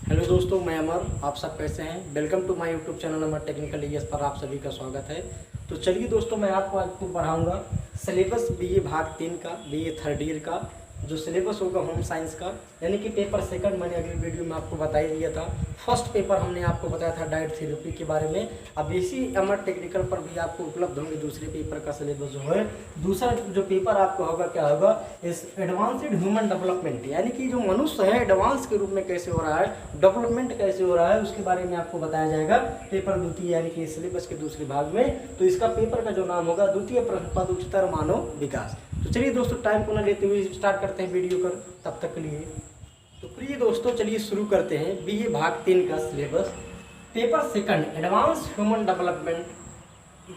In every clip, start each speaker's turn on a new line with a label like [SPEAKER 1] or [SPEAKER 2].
[SPEAKER 1] Hello दोस्तों, मैं अमर। आप सब कैसे हैं? Welcome to my YouTube channel Amar technical ईएस पर आप सभी का स्वागत है। तो चलिए दोस्तों, मैं आपको पढ़ाऊंगा सिलेबस बीए भाग 3 का, बीए थर्ड ईयर का जो सिलेबस होगा होम साइंस का, यानी कि पेपर सेकंड मैंने अगली वीडियो में आपको बता ही दिया था। फर्स्ट पेपर हमने आपको बताया था डाइट थेरेपी के बारे में। अब इसी अमर टेक्निकल पर भी आपको उपलब्ध होंगे दूसरे पेपर का सिलेबस जो है। दूसरा जो पेपर आपको होगा क्या होगा, इस एडवांस्ड ह्यूमन डेवलपमेंट, यानी कि जो मनुष्य है एडवांस के रूप में कैसे हो रहा है, डेवलपमेंट कैसे हो रहा है, उसके बारे में आपको बताया जाएगा पेपर द्वितीय, यानी कि सिलेबस के दूसरे भाग में। तो इसका पेपर का जो नाम होगा द्वितीय प्रश्न पत्र उच्चतर मानव विकास। तो चलिए दोस्तों, टाइम को न लेते हुए स्टार्ट करते हैं वीडियो कर तब तक के लिए। तो प्रिय दोस्तों, चलिए शुरू करते हैं बीए भाग 3 का syllabus. Paper second advance human development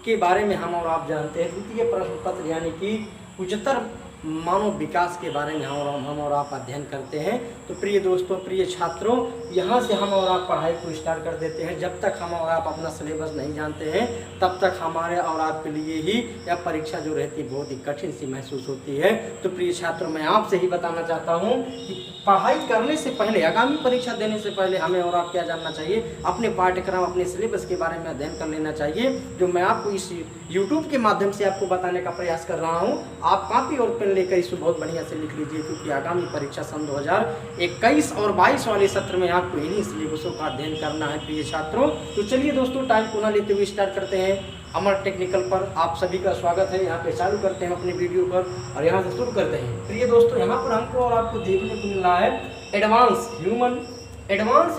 [SPEAKER 1] के बारे में हम और आप जानते हैं। द्वितीय प्रश्न पत्र यानी कि उच्चतर मानव विकास के बारे में हम और आप अध्ययन करते हैं। तो प्रिय दोस्तों, प्रिय छात्रों, यहाँ से हम और आप पढ़ाई को स्टार्ट कर देते हैं। जब तक हम और आप अपना सिलेबस नहीं जानते हैं तब तक हमारे और आपके लिए ही यह परीक्षा जो रहती है बहुत ही कठिन सी महसूस होती है। तो प्रिय छात्रों, मैं आपसे ही बताना चाहता हूँ कि पढ़ाई करने से पहले, आगामी परीक्षा देने से पहले हमें और आप क्या जानना चाहिए, अपने पाठ्यक्रम, अपने सिलेबस के बारे में अध्ययन कर लेना चाहिए, जो मैं आपको इस यूट्यूब के माध्यम से आपको बताने का प्रयास कर रहा हूँ। आप कॉपी और पेन लेकर इसको बहुत बढ़िया से लिख लीजिए, क्योंकि आगामी परीक्षा सन 2021 और 22 वाले सत्र में आपको इन्हीं सिलेबसों का अध्ययन करना है प्रिय छात्रों। तो चलिए दोस्तों, टाइम को न लेते हुए स्टार्ट करते हैं। अमर टेक्निकल पर आप सभी का स्वागत है। यहाँ पे चालू करते हैं अपने वीडियो पर और यहाँ से शुरू करते हैं। प्रिय दोस्तों, यहाँ पर हमको और आपको देखने को मिल रहा है एडवांस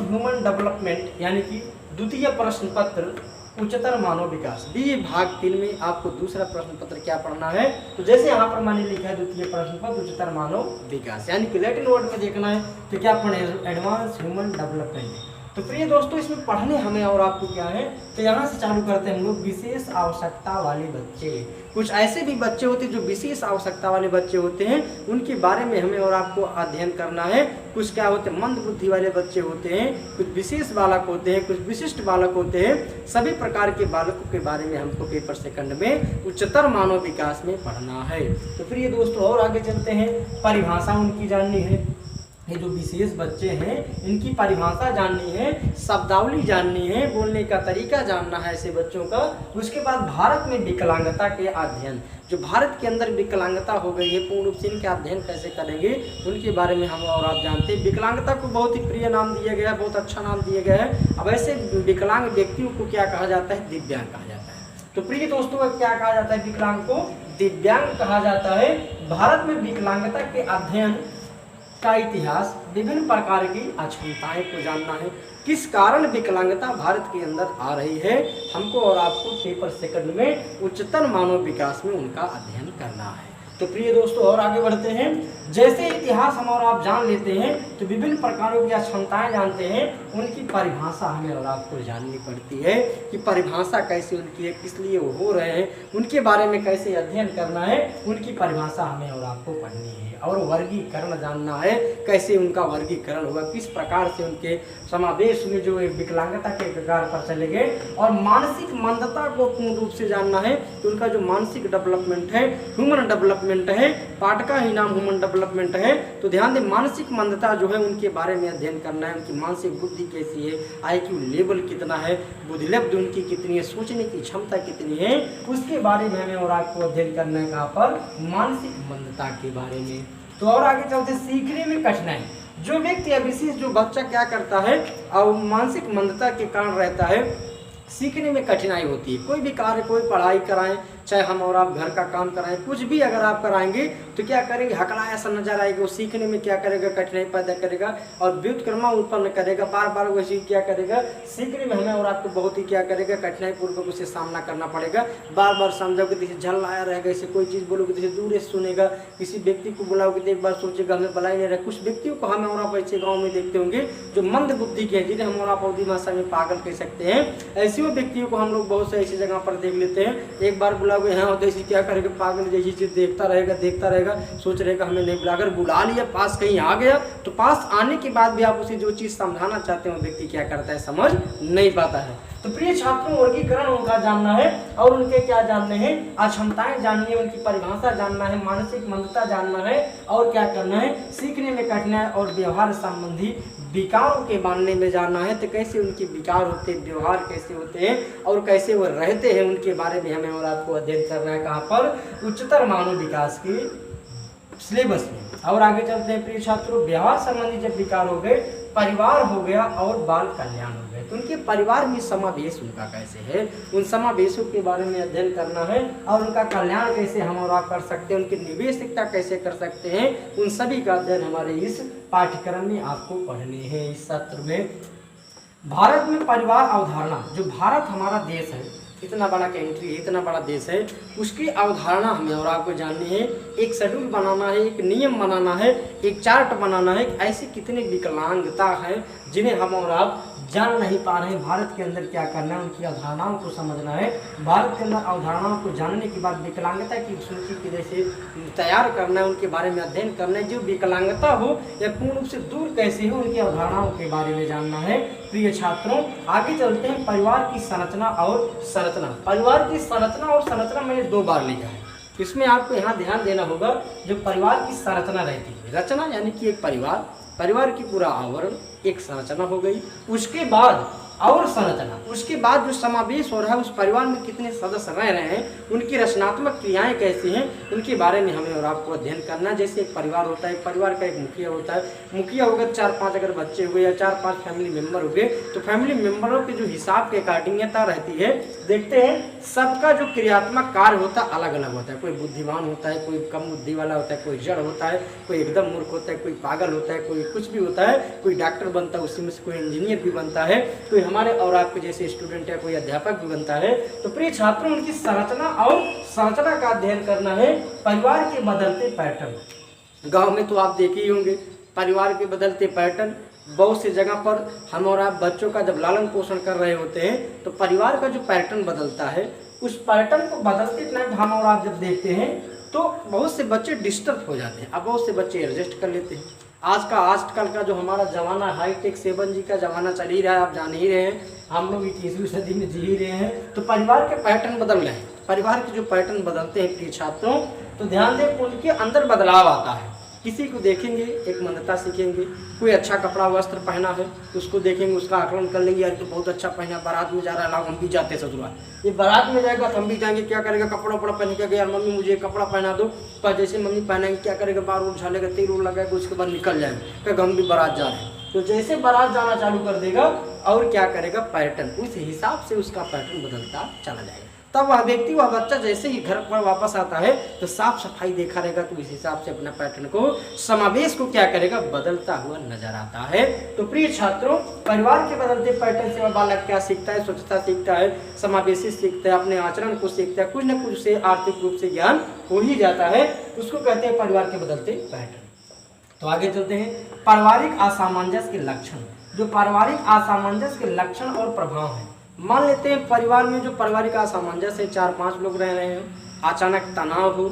[SPEAKER 1] ह्यूमन डेवलपमेंट, यानी कि द्वितीय प्रश्न पत्र उच्चतर मानव विकास। बीए भाग 3 में आपको दूसरा प्रश्न पत्र क्या पढ़ना है, तो जैसे यहाँ पर मैंने लिखा है द्वितीय प्रश्न पत्र उच्चतर मानव विकास, यानी कि लैटिन वर्ड में देखना है तो क्या पढ़े, एडवांस ह्यूमन डेवलपमेंट। तो प्रिय दोस्तों, इसमें पढ़ने हमें और आपको क्या है, तो यहाँ से चालू करते हैं हम लोग विशेष आवश्यकता वाले बच्चे। कुछ ऐसे भी बच्चे होते हैं जो विशेष आवश्यकता वाले बच्चे होते हैं, उनके बारे में हमें और आपको अध्ययन करना है। कुछ क्या होते हैं, मंद बुद्धि वाले बच्चे होते हैं, कुछ विशेष बालक होते हैं, कुछ विशिष्ट बालक होते हैं। सभी प्रकार के बालकों के बारे में हमको पेपर सेकंड में उच्चतर मानव विकास में पढ़ना है। तो प्रिय दोस्तों, और आगे चलते हैं। परिभाषा उनकी जाननी है, ये जो विशेष बच्चे हैं इनकी परिभाषा जाननी है, शब्दावली जाननी है, बोलने का तरीका जानना है ऐसे बच्चों का। उसके बाद भारत में विकलांगता के अध्ययन, जो भारत के अंदर विकलांगता हो गई है पूर्ण रूप से, इनका अध्ययन कैसे करेंगे उनके बारे में हम और आप जानते हैं। विकलांगता को बहुत ही प्रिय नाम दिया गया है, बहुत अच्छा नाम दिया गया है। अब ऐसे विकलांग व्यक्तियों को क्या कहा जाता है, दिव्यांग कहा जाता है। तो प्रिय दोस्तों, क्या कहा जाता है, विकलांग को दिव्यांग कहा जाता है। भारत में विकलांगता के अध्ययन का इतिहास, विभिन्न प्रकार की अक्षमताएं को जानना है, किस कारण विकलांगता भारत के अंदर आ रही है, हमको और आपको पेपर सेकंड में उच्चतर मानव विकास में उनका अध्ययन करना है। तो प्रिय दोस्तों, और आगे बढ़ते हैं। जैसे इतिहास हम और आप जान लेते हैं तो विभिन्न प्रकारों की क्षमताएं जानते हैं, उनकी परिभाषा हमें और आपको जाननी पड़ती है कि परिभाषा कैसे उनकी है, किस लिए वो हो रहे हैं, उनके बारे में कैसे अध्ययन करना है, उनकी परिभाषा हमें और आपको पढ़नी है। और वर्गीकरण जानना है, कैसे उनका वर्गीकरण हुआ, किस प्रकार से उनके समावेश में जो विकलांगता के प्रकार पर चले गए। और मानसिक मंदता को पूर्ण रूप से जानना है, तो उनका जो मानसिक डेवलपमेंट है, ह्यूमन डेवलपमेंट है, पाठ का ही नाम ह्यूमन डेवलपमेंट है। तो ध्यान दें, मानसिक मंदता जो है उनके बारे में अध्ययन करना है, उनकी मानसिक बुद्धि कैसी है, IQ लेवल कितना है, बुद्धिलब्धि उनकी कितनी है, सोचने की क्षमता कितनी है, उसके बारे में हमें और आपको अध्ययन करना है। कहाँ पर, मानसिक मंदता के बारे में। तो और आगे चलते, सीखने में कठिनाई। जो व्यक्ति या विशेष जो बच्चा क्या करता है और मानसिक मंदता के कारण रहता है, सीखने में कठिनाई होती है। कोई भी कार्य, कोई पढ़ाई कराएं, चाहे हम और आप घर का काम कराएं, कुछ भी अगर आप कराएंगे तो क्या करेंगे, हकलाया सा नजर आएगा, वो सीखने में क्या करेगा, कठिनाई पैदा करेगा और व्युत्क्रम उत्पन्न करेगा। बार बार वैसे क्या करेगा, सीखने में हमें और आपको बहुत ही क्या करेगा, कठिनाई पूर्वक उसे सामना करना पड़ेगा। बार बार समझोगे तो इसे झल आया रहेगा, इसे कोई चीज़ बोलोगे तो इसे दूर से सुनेगा, किसी व्यक्ति को बुलाओगे तो एक बार सोचेगा हमें बुला ही नहीं रहा। कुछ व्यक्तियों को हमें और आप ऐसे गाँव में देखते होंगे जो मंद बुद्धि के हैं, जिन्हें हम और आप अवधि भाषा में पागल कह सकते हैं। ऐसे व्यक्तियों को हम लोग बहुत से ऐसी जगह पर देख लेते हैं, एक बार बुलाओगे यहाँ होते इसी क्या करेगा, पागल जैसी चीज देखता रहेगा, सोच रहेगा हमें नहीं बुला। अगर बुला लिया, पास कहीं आ गया, तो पास आने के बाद भी आप उसे जो चीज समझाना चाहते हो व्यक्ति क्या करता है, समझ नहीं पाता है। तो प्रिय छात्रों, वर्गीकरण उनका जानना है और उनके क्या जानने हैं, अक्षमताएं जाननी है, उनकी परिभाषा जानना है, मानसिक मंदता जानना है और क्या करना है, सीखने में कठिनाई और व्यवहार संबंधी विकारों के बारे में जानना है। तो कैसे उनके विकार होते हैं, व्यवहार कैसे होते हैं और कैसे वो रहते हैं, उनके बारे में हमें और आपको अध्ययन करना है। कहाँ पर? उच्चतर मानव विकास के सिलेबस में। और आगे चलते हैं प्रिय छात्रों, व्यवहार संबंधी जब विकार हो गए, परिवार हो गया और बाल कल्याण हो गए, तो उनके परिवार में समावेश उनका कैसे है, उन समावेशों के बारे में अध्ययन करना है और उनका कल्याण कैसे हम और आप कर सकते हैं, उनकी निवेशिकता कैसे कर सकते हैं, उन सभी का अध्ययन हमारे इस पाठ्यक्रम में आपको पढ़ने हैं। इस सत्र में भारत में परिवार अवधारणा, जो भारत हमारा देश है, इतना बड़ा कंट्री, इतना बड़ा देश है, उसकी अवधारणा हमें और आपको जाननी है। एक शेड्यूल बनाना है, एक नियम बनाना है, एक चार्ट बनाना है। ऐसी कितनी विकलांगता है जिन्हें हम और आप जान नहीं पा रहे हैं। भारत के अंदर क्या करना है, उनकी अवधारणाओं को समझना है। भारत के अंदर अवधारणाओं को जानने के बाद विकलांगता की सूची की जैसे तैयार करना है, उनके बारे में अध्ययन करना है। जो विकलांगता हो या पूर्ण रूप से दूर कैसे हो, उनकी अवधारणाओं के बारे में जानना है। प्रिय छात्रों, आगे चलते हैं, परिवार की संरचना और संरचना। परिवार की संरचना और संरचना मैंने 2 बार लिखा है, इसमें आपको यहाँ ध्यान देना होगा। जो परिवार की संरचना रहती है, रचना यानी कि एक परिवार, परिवार की पूरा आवरण एक संरचना हो गई। उसके बाद और संरचना, उसके बाद जो समावेश हो रहा है, उस परिवार में कितने सदस्य रह रहे हैं, उनकी रचनात्मक क्रियाएं कैसी हैं, उनके बारे में हमें और आपको अध्ययन करना है। जैसे एक परिवार होता है, एक परिवार का एक मुखिया होता है, मुखिया होगा 4-5 अगर बच्चे हुए या 4-5 फैमिली मेंबर हुए, तो फैमिली मेंबरों के जो हिसाब के अकॉर्डिंगता रहती है, देखते हैं सबका जो क्रियात्मक कार्य होता है अलग अलग होता है। कोई बुद्धिमान होता है, कोई कम बुद्धि वाला होता है, कोई जड़ होता है, कोई एकदम मूर्ख होता है, कोई पागल होता है, कोई कुछ भी होता है, कोई डॉक्टर बनता है, उसी में से कोई इंजीनियर भी बनता है, कोई हमारे और आपके जैसे स्टूडेंट या कोई अध्यापक भी बनता है। तो प्रिय छात्रों, उनकी संरचना और संरचना का अध्ययन करना है। परिवार के बदलते पैटर्न, गांव में तो आप देखे ही होंगे परिवार के बदलते पैटर्न। बहुत सी जगह पर हम और आप बच्चों का जब लालन पोषण कर रहे होते हैं, तो परिवार का जो पैटर्न बदलता है, उस पैटर्न को बदलते टाइम हम और आप जब देखते हैं, तो बहुत से बच्चे डिस्टर्ब हो जाते हैं। अब बहुत से बच्चे एडजस्ट कर लेते हैं। आजकल का जो हमारा ज़माना हाईटेक 7G का ज़माना चल ही रहा है, आप जान ही रहे हैं, हम लोग 21वीं सदी में जी ही रहे हैं। तो परिवार के पैटर्न बदल रहे हैं। परिवार के जो पैटर्न बदलते हैं प्रिय छात्रों, तो ध्यान दें, उनके अंदर बदलाव आता है। किसी को देखेंगे एक मंदता सीखेंगे, कोई अच्छा कपड़ा वस्त्र पहना है उसको देखेंगे, उसका आकलन कर लेंगे, यार तो बहुत अच्छा पहना, बारात में जा रहा है, लाओ हम भी जाते ससुराल। ये बारात में जाएगा तो हम भी जाएंगे, क्या करेगा, कपड़ा उपड़ा पहन के, यार मम्मी मुझे कपड़ा पहना दो, पर जैसे मम्मी पहनाएंगे क्या करेगा, बार उड़ झालेगा, तेल उड़ लगाएगा, उसके बाद निकल जाएगा, क्या हम भी बारात जा रहे हैं। तो जैसे बारात जाना चालू कर देगा और क्या करेगा, पैटर्न, उस हिसाब से उसका पैटर्न बदलता चला जाएगा। तब वह व्यक्ति, वह बच्चा जैसे ही घर पर वापस आता है, तो साफ सफाई देखा रहेगा, तो इस हिसाब से अपना पैटर्न को, समावेश को क्या करेगा, बदलता हुआ नजर आता है। तो प्रिय छात्रों, परिवार के बदलते पैटर्न से वह बालक क्या सीखता है, स्वच्छता सीखता है, समावेशी सीखता है, अपने आचरण को सीखता है, कुछ न कुछ से आर्थिक रूप से ज्ञान हो ही जाता है। उसको कहते हैं परिवार के बदलते पैटर्न। तो आगे चलते हैं, पारिवारिक असामंजस्य के लक्षण। जो पारिवारिक असामंजस्य के लक्षण और प्रभाव है, मान लेते हैं परिवार में जो पारिवारिक असामंजस्य है, 4-5 लोग रह रहे हैं, अचानक तनाव हो,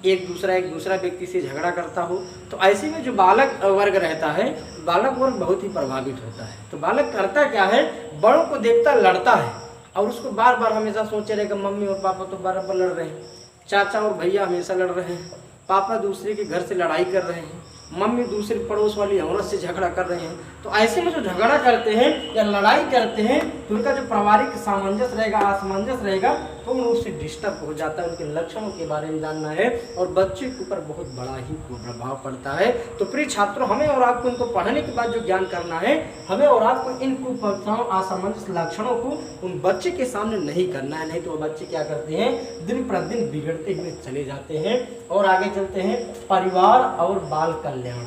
[SPEAKER 1] एक दूसरा व्यक्ति से झगड़ा करता हो, तो ऐसे में जो बालक वर्ग रहता है, बालक वर्ग बहुत ही प्रभावित होता है। तो बालक करता क्या है, बड़ों को देखता लड़ता है और उसको बार बार हमेशा सोचे रहेगा, मम्मी और पापा तो बराबर लड़ रहे हैं, चाचा और भैया हमेशा लड़ रहे हैं, पापा दूसरे के घर से लड़ाई कर रहे हैं, मम्मी दूसरी पड़ोस वाली औरत से झगड़ा कर रहे हैं। तो ऐसे में जो झगड़ा करते हैं या लड़ाई करते हैं, तो उनका जो पारिवारिक सामंजस्य रहेगा, असमंजस रहेगा, तो उससे डिस्टर्ब हो जाता है। उनके लक्षणों के बारे में जानना है और बच्चे के ऊपर बहुत बड़ा ही प्रभाव पड़ता है। तो प्रिय छात्रों, हमें और आपको इनको पढ़ने के बाद जो ज्ञान करना है, हमें और आपको इन कुप्रथाओं, असमंजस लक्षणों को उन बच्चे के सामने नहीं करना है, नहीं तो वो बच्चे क्या करते हैं, दिन प्रतिदिन बिगड़ते हुए चले जाते हैं। और आगे चलते हैं, परिवार और बाल कल्याण।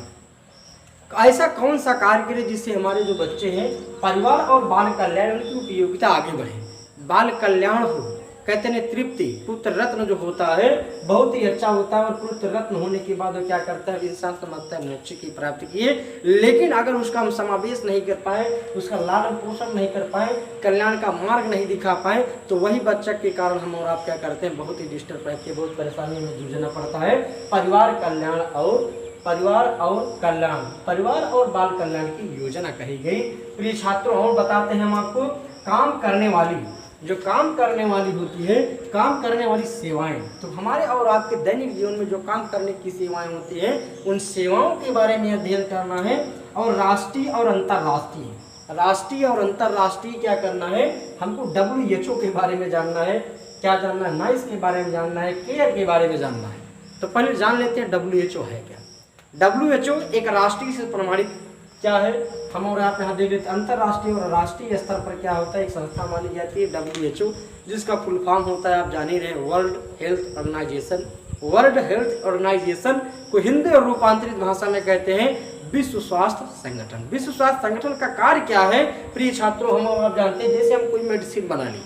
[SPEAKER 1] ऐसा कौन सा कार्य करें जिससे हमारे जो बच्चे हैं, परिवार और बाल कल्याण, उनकी उपयोगिता आगे बढ़े, बाल कल्याण हो। कहते हैं तृप्ति, पुत्र रत्न जो होता है बहुत ही अच्छा होता है, और पुत्र रत्न होने के बाद वो क्या करता है, इंसान समझता है मोक्ष की प्राप्ति की है। लेकिन अगर उसका हम समावेश नहीं कर पाए, उसका लालन पोषण नहीं कर पाए, कल्याण का मार्ग नहीं दिखा पाए, तो वही बच्चा के कारण हम और आप क्या करते हैं, बहुत ही डिस्टर्ब रहते हैं, बहुत परेशानी में जूझना पड़ता है। परिवार कल्याण और परिवार और बाल कल्याण की योजना कही गई। प्रिय छात्रों, और बताते हैं हम आपको, काम करने वाली, जो काम करने वाली होती है, काम करने वाली सेवाएं। तो हमारे और आपके दैनिक जीवन में जो काम करने की सेवाएं होती हैं, उन सेवाओं के बारे में अध्ययन करना है। और राष्ट्रीय और अंतर्राष्ट्रीय, राष्ट्रीय और अंतर्राष्ट्रीय क्या करना है, हमको WHO के बारे में जानना है। क्या जानना है? नाइस के बारे में जानना है, केयर के बारे में जानना है। तो पहले जान लेते हैं WHO है क्या। WHO एक राष्ट्रीय से प्रमाणित क्या है, हम और आप यहाँ देख लेते हैं। अंतर्राष्ट्रीय और राष्ट्रीय स्तर पर क्या होता है, एक संस्था मानी जाती है WHO, जिसका फुल फॉर्म होता है, आप जान ही रहे, world health organisation. World health organisation को हिंदी और रूपांतरित भाषा में कहते हैं विश्व स्वास्थ्य संगठन। विश्व स्वास्थ्य संगठन का कार्य क्या है, प्रिय छात्रों, हम और आप जानते हैं, जैसे हम कोई मेडिसिन बना ली,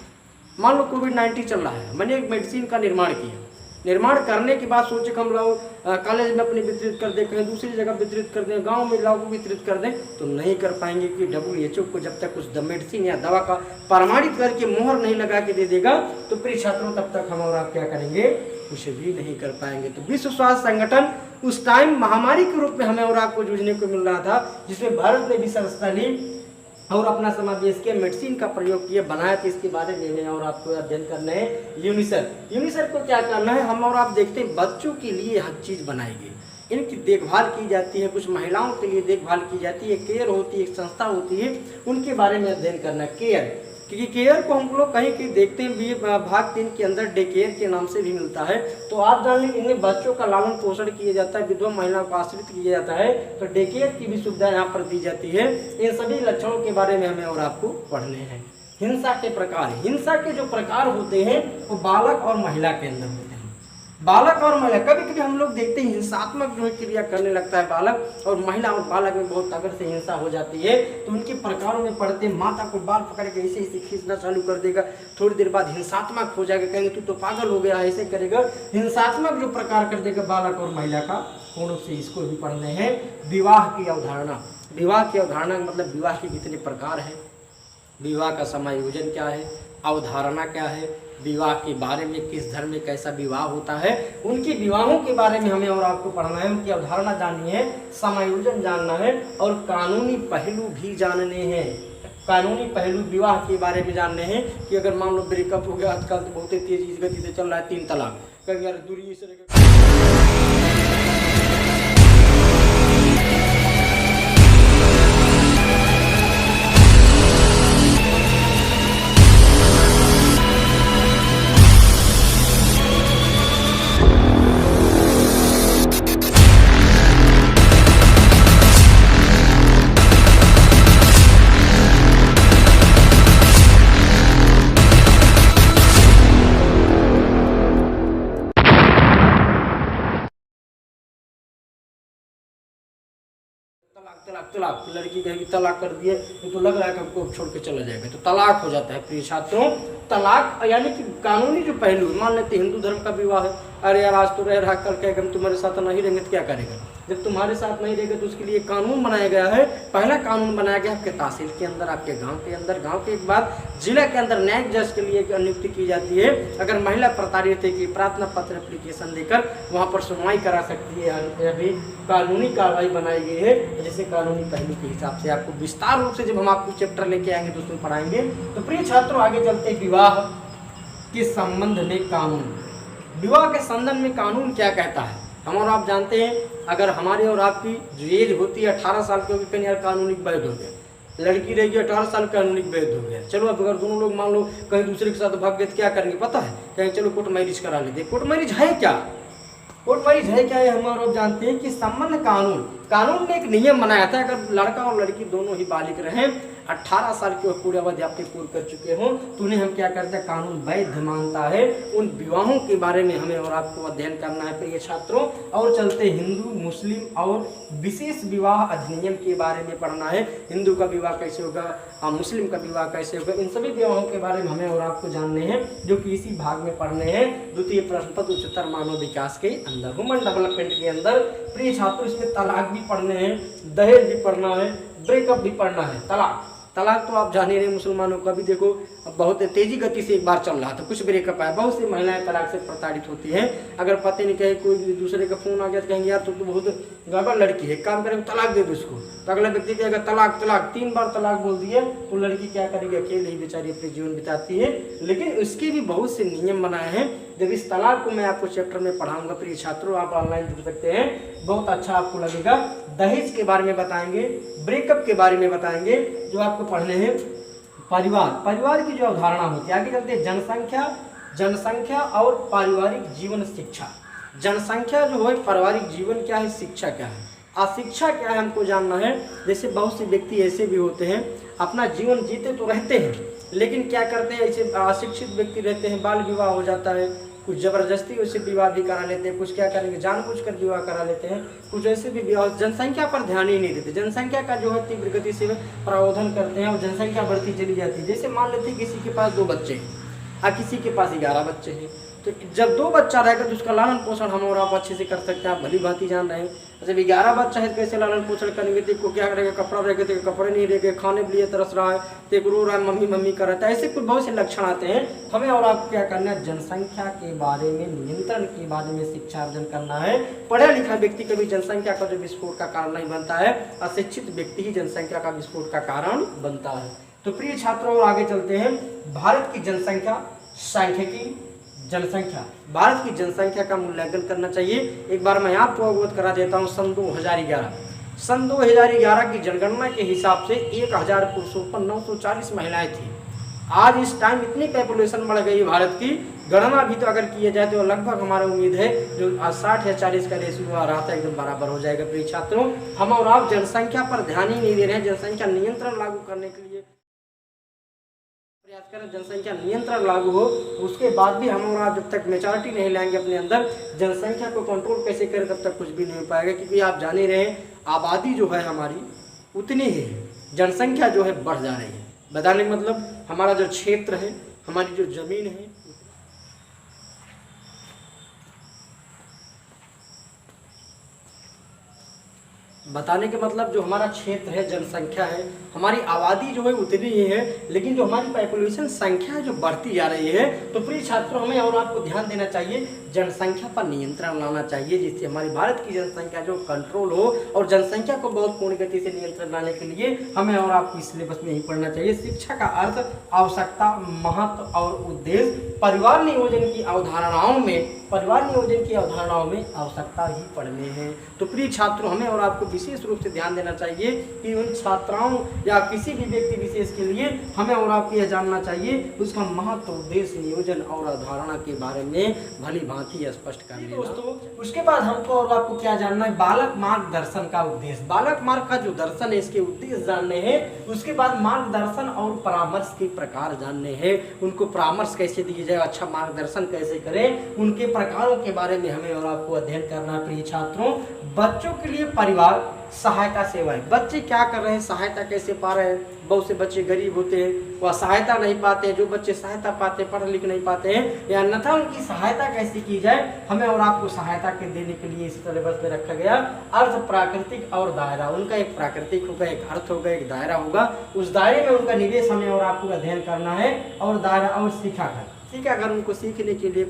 [SPEAKER 1] मान लो कोविड-19 चल रहा है, मैंने एक मेडिसिन का निर्माण किया। निर्माण करने के बाद सोचे हम लोग कॉलेज में अपने वितरित कर दें, कहीं दूसरी जगह वितरित कर दें, गांव में लोगों को वितरित कर दें, तो नहीं कर पाएंगे कि WHO को जब तक उस मेडिसिन या दवा का प्रमाणित करके मोहर नहीं लगा के दे देगा, तो प्रिय छात्रों तब तक हम और आप क्या करेंगे, कुछ भी नहीं कर पाएंगे। तो विश्व स्वास्थ्य संगठन उस टाइम महामारी के रूप में हमें और आपको जूझने को मिल रहा था, जिसमें भारत ने भी सदस्यता ली और अपना समावेश के मेडिसिन का प्रयोग किए, बनाया। तो इसके बारे में हमें और आपको अध्ययन करना है। यूनिसेफ को क्या करना है, हम और आप देखते हैं बच्चों के लिए हर चीज़ बनाई गई, इनकी देखभाल की जाती है, कुछ महिलाओं के लिए देखभाल की जाती है, केयर होती है, एक संस्था होती है, उनके बारे में अध्ययन करना है। केयर, क्योंकि केयर को हम लोग कहीं कहीं देखते हैं भी भाग 3 के अंदर डे केयर के नाम से भी मिलता है। तो आप जान लें, इनमें बच्चों का लालन पोषण किया जाता है, विधवा महिलाओं को आश्रित किया जाता है, तो डे केयर की भी सुविधा यहाँ पर दी जाती है। इन सभी लक्षणों के बारे में हमें और आपको पढ़ने हैं। हिंसा के प्रकार, हिंसा के जो प्रकार होते हैं वो बालक और महिला के अंदर होते हैं। बालक और महिला, कभी कभी हम लोग देखते हैं हिंसात्मक जो क्रिया करने लगता है बालक, और महिला और बालक में बहुत तगड़ से हिंसा हो जाती है। तो उनके प्रकारों में पढ़ते हैं, माता को बाल पकड़ के ऐसे ऐसे खींचना चालू कर देगा, थोड़ी देर बाद हिंसात्मक हो जाएगा, कहेंगे तू तो पागल हो गया, ऐसे करेगा, हिंसात्मक जो प्रकार कर देगा बालक और महिला का, पूर्ण रूप से इसको भी पढ़ने हैं। विवाह की अवधारणा, विवाह की अवधारणा मतलब विवाह के कितने प्रकार है, विवाह का समायोजन क्या है, अवधारणा क्या है, विवाह के बारे में किस धर्म में कैसा विवाह होता है, उनके विवाहों के बारे में हमें और आपको पढ़ना है, उनकी अवधारणा जाननी है, समायोजन जानना है, और कानूनी पहलू भी जानने हैं। कानूनी पहलू विवाह के बारे में जानने हैं कि अगर मान लो ब्रेकअप हो गया, आजकल तो बहुत तेजी गति से चल रहा है 3 तलाक, कभी यार दूरी से तलाक, लड़की कहेगी तलाक कर दिए, तो लग रहा है कि हमको छोड़ के चला जाएगा, तो तलाक हो जाता है। प्रिय छात्रों, तलाक यानी कि कानूनी जो पहलू, मान लेते हिंदू धर्म का विवाह है, अरे यार आज तो रह रहा, कल कहेगा हम तुम्हारे साथ नहीं रहेंगे तो क्या करेगा, जब तुम्हारे साथ नहीं रहेगा तो उसके लिए कानून बनाया गया है। पहला कानून बनाया गया आपके तहसील के अंदर, आपके गांव के अंदर, गांव के बाद जिला के अंदर न्यायिक जज के लिए नियुक्ति की जाती है। अगर महिला प्रताड़ित है कि प्रार्थना पत्र एप्लीकेशन देकर वहां पर सुनवाई करा सकती है, अभी कानूनी कार्रवाई बनाई गई है। जैसे कानूनी पहलू के हिसाब से आपको विस्तार रूप से जब हम आपको चैप्टर लेके आएंगे तो उसमें पढ़ाएंगे। तो प्रिय छात्रों, आगे चलते विवाह के संबंध में कानून, विवाह के संबंध में कानून क्या कहता है। हम और आप जानते हैं, अगर हमारी और आपकी जो एज होती है 18 साल की होगी, कहीं यार कानूनी वैध हो गया, लड़की रहेगी 18 साल कानूनी वैध हो गया। चलो अब अगर दोनों लोग मान लो कहीं दूसरे के साथ भाग गए तो क्या करेंगे पता है, कहेंगे चलो कोर्ट मैरिज करा लेते। कोर्ट मैरिज है क्या, कोर्ट मैरिज है क्या, ये हम और आप जानते हैं कि संबंध कानून ने एक नियम बनाया था, अगर लड़का और लड़की दोनों ही बालिग रहें, 18 साल की पूरी अवधि आपके पूर्ण कर चुके हों, तो उन्हें हम क्या करते हैं, कानून वैध मानता है। उन विवाहों के बारे में हमें और आपको अध्ययन करना है प्रिय छात्रों। और चलते हिंदू, मुस्लिम और विशेष विवाह अधिनियम के बारे में पढ़ना है। हिंदू का विवाह कैसे होगा, मुस्लिम का विवाह कैसे होगा, इन सभी विवाहों के बारे में हमें और आपको जानने हैं, जो कि इसी भाग में पढ़ने हैं। द्वितीय प्रश्न पत्र उच्चतर मानव विकास के अंदर, ह्यूमन डेवलपमेंट के अंदर। प्रिय छात्रों, इसमें तलाक भी पढ़ने हैं, दहेज भी पढ़ना है, ब्रेकअप भी पढ़ना है। तलाक तलाक तो आप जान ही रहे मुसलमानों का भी देखो अब बहुत तेजी गति से एक बार चल रहा था, कुछ ब्रेकअप आया, बहुत सी महिलाएं तलाक से प्रताड़ित होती हैं। अगर पति नहीं कहे कोई दूसरे का फोन आ गया तो कहेंगे यार तो बहुत गड़बड़ लड़की है, काम करेंगे तलाक दे दो उसको, तो अगला व्यक्ति कहेगा तलाक तलाक, 3 बार तलाक बोल दिए तो लड़की क्या करेगी, अकेले ही बेचारी अपने जीवन बिताती है। लेकिन उसके भी बहुत से नियम बनाए हैं। जब इस तलाक को मैं आपको चैप्टर में पढ़ाऊंगा प्रिय छात्रों, आप ऑनलाइन जुड़ सकते हैं, बहुत अच्छा आपको लगेगा। दहेज के बारे में बताएंगे, ब्रेकअप के बारे में बताएंगे, जो आपको पढ़ने हैं परिवार की जो अवधारणा होती है। आगे चलते हैं जनसंख्या और पारिवारिक जीवन शिक्षा। जनसंख्या जो है, पारिवारिक जीवन क्या है, शिक्षा क्या है, अशिक्षा क्या है, हमको जानना है। जैसे बहुत से व्यक्ति ऐसे भी होते हैं अपना जीवन जीते तो रहते हैं, लेकिन क्या करते हैं, ऐसे अशिक्षित व्यक्ति रहते हैं, बाल विवाह हो जाता है, कुछ जबरदस्ती उसे विवाह भी करा लेते हैं, कुछ क्या करेंगे जानबूझकर विवाह करा लेते हैं, कुछ ऐसे भी विवाह, जनसंख्या पर ध्यान ही नहीं देते। जनसंख्या का जो है तीव्र गति से प्रावधान करते हैं और जनसंख्या बढ़ती चली जाती है। जैसे मान लेते हैं किसी के पास 2 बच्चे हैं और किसी के पास 11 बच्चे हैं, तो जब 2 बच्चा रहेगा तो उसका लालन पोषण हम और आप अच्छे से कर सकते हैं, आप भली भांति जान रहे हैं। जब 11 बच्चा है कैसे लालन पोषण करेंगे, तो को क्या करेगा, कपड़ा रहेगा तो कपड़े नहीं रहेंगे, खाने के लिए तरस रहा है तो एक रो रहा है मम्मी मम्मी कर रहा है, ऐसे कुछ बहुत से लक्षण आते हैं। हमें और आपको क्या करना है, जनसंख्या के बारे में, नियंत्रण के बारे में शिक्षा अर्जन करना है। पढ़ा लिखा व्यक्ति कभी जनसंख्या का जो विस्फोट का कारण नहीं बनता है, अशिक्षित व्यक्ति ही जनसंख्या का विस्फोट का कारण बनता है। तो प्रिय छात्रों आगे चलते हैं, भारत की जनसंख्या, सांख्यिकी जनसंख्या, भारत की जनसंख्या का मूल्यांकन करना चाहिए। एक बार मैं आपको अवगत करा देता हूँ। सन 2011 की जनगणना के हिसाब से 1000 पुरुषों पर 940 महिलाएं थी। आज इस टाइम इतनी पॉपुलेशन बढ़ गई भारत की, गणना भी तो अगर किया जाए तो लगभग हमारा उम्मीद है जो 60 या 40 का रेशियो आ रहा था एकदम बराबर हो जाएगा। प्रिय छात्रों, हम और आप जनसंख्या पर ध्यान ही नहीं दे रहे हैं। जनसंख्या नियंत्रण लागू करने के लिए प्रयास करें, जनसंख्या नियंत्रण लागू हो, उसके बाद भी हम और आप जब तक मेचोरिटी नहीं लाएंगे अपने अंदर, जनसंख्या को कंट्रोल कैसे करें, तब तक कुछ भी नहीं हो पाएगा। क्योंकि आप जान ही रहे हैं आबादी जो है हमारी उतनी ही है, जनसंख्या जो है बढ़ जा रही है। बताने मतलब हमारा जो क्षेत्र है, हमारी जो जमीन है, बताने के मतलब जो हमारा क्षेत्र है, जनसंख्या है, हमारी आबादी जो है उतनी ही है, लेकिन जो हमारी पॉपुलेशन संख्या है जो बढ़ती जा रही है। तो प्रिय छात्रों, हमें और आपको ध्यान देना चाहिए, जनसंख्या पर नियंत्रण लाना चाहिए, जिससे हमारी भारत की जनसंख्या जो कंट्रोल हो। और जनसंख्या को बहुत पूर्ण गति से नियंत्रण लाने के लिए हमें और आपको इस सिलेबस में ही पढ़ना चाहिए। शिक्षा का अर्थ, आवश्यकता, महत्व और उद्देश्य, परिवार नियोजन की अवधारणाओं में आवश्यकता ही पढ़ने हैं। तो प्रिय छात्रों, हमें और आपको विशेष रूप से ध्यान देना चाहिए कि उन छात्राओं या किसी भी व्यक्ति विशेष के लिए हमें और आपको यह जानना चाहिए उसका महत्व, उद्देश्य, नियोजन और अवधारणा के बारे में भली भांति स्पष्ट कर लेना। दोस्तों, उसके बाद हमको और आपको क्या जानना है, बालक मार्गदर्शन का उद्देश्य। बालक मार्ग का जो दर्शन है, इसके उद्देश्य जानने हैं। उसके बाद मार्गदर्शन और परामर्श के प्रकार जानने हैं, उनको परामर्श कैसे दिए जाए, अच्छा मार्गदर्शन कैसे करें, उनके प्रकारों के बारे में हमें और आपको अध्ययन करना है। प्रिय छात्रों, बच्चों के लिए परिवार सहायता सेवाएं, बच्चे क्या कर रहे हैं, सहायता कैसे पा रहे हैं। बहुत से बच्चे गरीब होते हैं, वह सहायता नहीं पाते हैं। जो बच्चे सहायता पाते, पढ़ लिख नहीं पाते हैं, या अन्यथा उनकी सहायता कैसे की जाए, हमें और आपको सहायता के देने के लिए इस सिलेबस में रखा गया। अर्थ, प्राकृतिक और दायरा, उनका एक प्राकृतिक होगा, एक अर्थ होगा, एक दायरा होगा। उस दायरे में उनका निवेश हमें और आपको अध्ययन करना है। और दायरा और सीखाकर उनको सीखने के लिए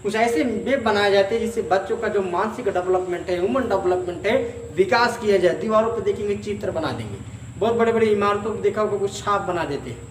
[SPEAKER 1] कुछ ऐसे वेब बनाए जाते हैं जिससे बच्चों का जो मानसिक डेवलपमेंट है, ह्यूमन डेवलपमेंट है, विकास किया जाए। दीवारों पर देखेंगे चित्र बना देंगे, बहुत बड़े बड़े इमारतों को देखा होगा कुछ छाप बना देते हैं।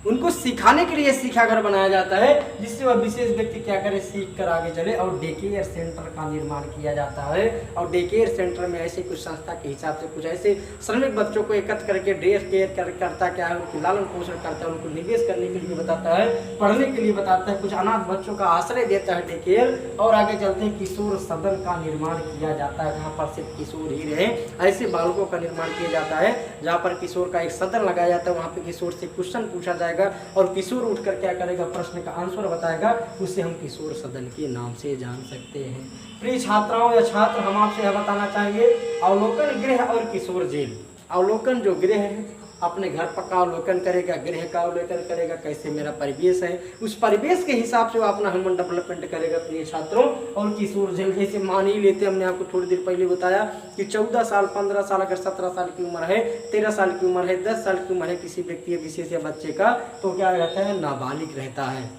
[SPEAKER 1] उनको सिखाने के लिए सीखाघर बनाया जाता है, जिससे वह विशेष व्यक्ति क्या करे, सीख कर आगे चले। और डे केयर सेंटर का निर्माण किया जाता है। और डे केयर सेंटर में ऐसे कुछ संस्था के हिसाब से कुछ ऐसे श्रमिक बच्चों को एकत्र करके डे केयर करता क्या है, उनकी लालन पोषण करता है, उनको निवेश करने के लिए बताता है, पढ़ने के लिए बताता है, कुछ अनाथ बच्चों का आश्रय देता है डे केयर। और आगे चलते हैं किशोर सदन का निर्माण किया जाता है, जहाँ पर सिर्फ किशोर ही रहे। ऐसे बालकों का निर्माण किया जाता है जहाँ पर किशोर का एक सदन लगाया जाता है, वहाँ पे किशोर से क्वेश्चन पूछा जाएगा और किशोर उठकर क्या करेगा, प्रश्न का आंसर बताएगा। उसे हम किशोर सदन के नाम से जान सकते हैं। प्रिय छात्राओं या छात्र, हम आपसे यह बताना चाहेंगे, अवलोकन गृह और किशोर जेल। अवलोकन जो गृह है अपने घर का अवलोकन करेगा, गृह का अवलोकन करेगा, कैसे मेरा परिवेश है, उस परिवेश के हिसाब से वो अपना ह्यूमन डेवलपमेंट करेगा प्रिय छात्रों। और किशोर जेल जैसे मान ही लेते, हमने आपको थोड़ी देर पहले बताया कि 14 साल, 15 साल, अगर 17 साल की उम्र है, 13 साल की उम्र है, 10 साल की उम्र है किसी व्यक्ति विशेष या बच्चे का, तो क्या रहता है, नाबालिग रहता है।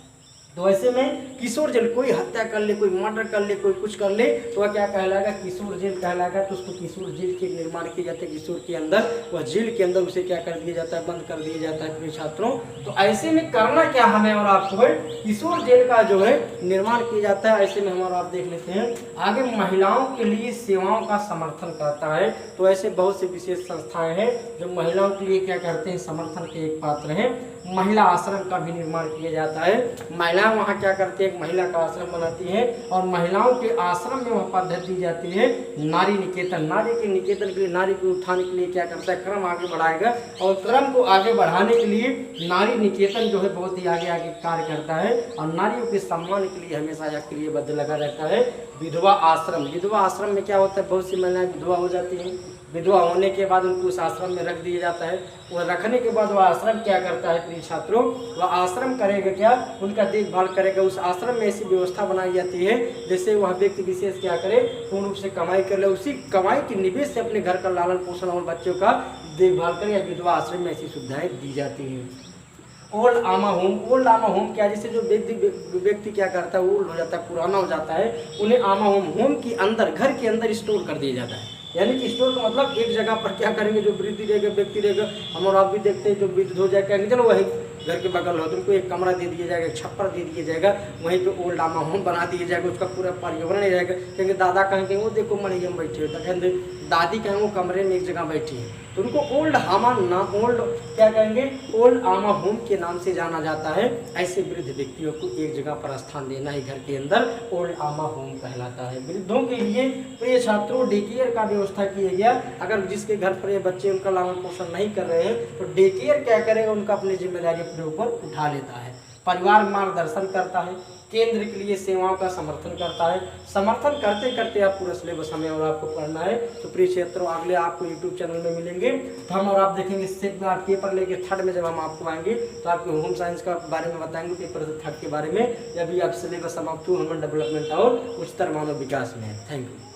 [SPEAKER 1] तो ऐसे में किशोर जेल, कोई हत्या कर ले, कोई मर्डर कर ले, कोई कुछ कर ले, तो वह क्या कहलाएगा, किशोर जेल कहलाएगा। तो उसको किशोर जेल के निर्माण किए जाते हैं, किशोर के अंदर, वह जेल के अंदर उसे क्या कर दिया जाता है, बंद कर दिया जाता है प्रिय छात्रों। तो ऐसे में करना क्या हमें और आपको है, किशोर जेल का जो है निर्माण किया जाता है। ऐसे में हम और आप देख लेते हैं आगे, महिलाओं के लिए सेवाओं का समर्थन करता है। तो ऐसे बहुत से विशेष संस्थाएं हैं जो महिलाओं के लिए क्या करते हैं, समर्थन के एक पात्र हैं। महिला आश्रम का भी निर्माण किया जाता है। महिलाएं वहाँ क्या करती है, एक महिला का आश्रम बनाती है और महिलाओं के आश्रम में वह पद्धति दी जाती है नारी निकेतन। नारी के निकेतन के लिए, नारी को उठाने के लिए क्या करता है, क्रम आगे बढ़ाएगा, और क्रम को आगे बढ़ाने के लिए नारी निकेतन जो है बहुत ही आगे आगे कार्य करता है और नारियों के सम्मान के लिए हमेशा सक्रियबद्ध लगा रहता है। विधवा आश्रम, विधवा आश्रम में क्या होता है, बहुत सी महिलाएं विधवा हो जाती हैं। विधवा होने के बाद उनको उस आश्रम में रख दिया जाता है। वह रखने के बाद वह आश्रम क्या करता है प्रिय छात्रों, वह आश्रम करेगा क्या, उनका देखभाल करेगा। उस आश्रम में ऐसी व्यवस्था बनाई जाती है जैसे वह व्यक्ति विशेष क्या करे, पूर्ण रूप से कमाई कर ले, उसी कमाई के निवेश से अपने घर का लालन पोषण और बच्चों का देखभाल करे। या विधवा आश्रम में ऐसी सुविधाएं दी जाती हैं। ओल्ड आमा होम, ओल्ड आमा होम क्या, जैसे जो व्यक्ति क्या करता है, ओल्ड हो जाता है, पुराना हो जाता है, उन्हें आमा होम, होम के अंदर, घर के अंदर स्टोर कर दिया जाता है। यानी कि स्टोर का मतलब एक जगह पर क्या करेंगे, जो वृद्ध रहेगा, व्यक्ति रहेगा, हम और आप भी देखते हैं, जो वृद्ध हो जाए कहेंगे चलो वही घर के बगल हो, तुमको एक कमरा दे दिया जाएगा, एक छप्पर दे दिया जाएगा, वहीं पे ओल्ड आमा होम बना दिया जाएगा, उसका पूरा पर्यावरण नहीं रहेगा। कहेंगे दादा कहेंगे वो देखो मड़िया में बैठे हो, कहेंगे दादी कहेंगे वो कमरे में एक जगह बैठी है, तो उनको ओल्ड आमा ना, ओल्ड क्या कहेंगे, ओल्ड आमा होम के नाम से जाना जाता है। ऐसे वृद्ध व्यक्तियों को एक जगह पर स्थान देना ही घर के अंदर ओल्ड आमा होम कहलाता है। वृद्धों के लिए प्रिय छात्रों डे केयर का व्यवस्था किया गया। अगर जिसके घर पर ये बच्चे उनका लालन पोषण नहीं कर रहे हैं तो डे केयर क्या करेगा, उनका अपनी जिम्मेदारी अपने ऊपर उठा लेता है। परिवार मार्गदर्शन करता है, केंद्र के लिए सेवाओं का समर्थन करता है। समर्थन करते करते आप पूरा सिलेबस हमें और आपको पढ़ना है। तो प्रिय छात्रों अगले आपको यूट्यूब चैनल में मिलेंगे, तो हम और आप देखेंगे पेपर लेके थर्ड में जब हम आपको आएंगे तो आपको होम साइंस का बारे में बताएंगे, पेपर थर्ड के बारे में, या भी आप सिलेबस समाप्त ह्यूमन डेवलपमेंट और उच्चतर मानव विकास में है। Thank you.